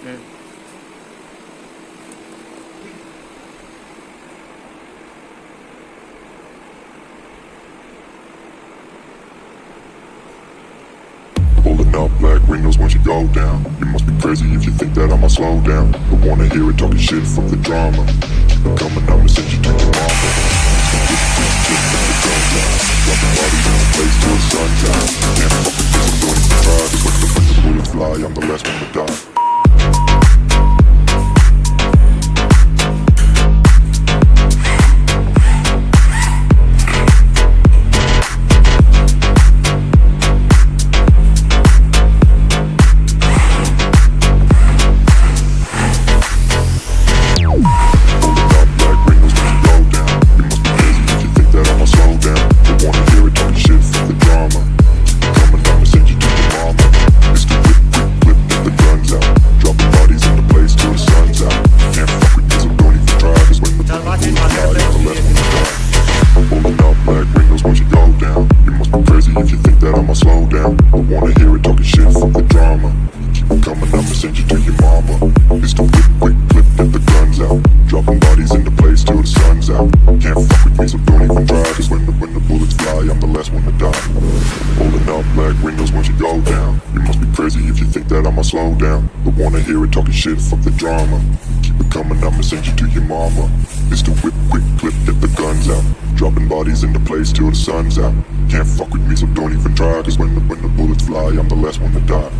Pulling up black windows once you go down. You must be crazy if you think that I'ma slow down. Don't wanna hear it talking shit from the drama. Keep it coming, I'ma send you to your mama. Dropping bodies in the place till the sun's out. Can't fuck with this, I'm doing it for try. Cause when the bullets fly, I'm the last one to die. Slow down, don't wanna hear it talking shit, fuck the drama. Keep it coming, I'ma send you to your mama. It's the whip, quick clip, get the guns out. Dropping bodies into place till the sun's out. Can't fuck with me, so don't even try. Cause when the bullets fly, I'm the last one to die.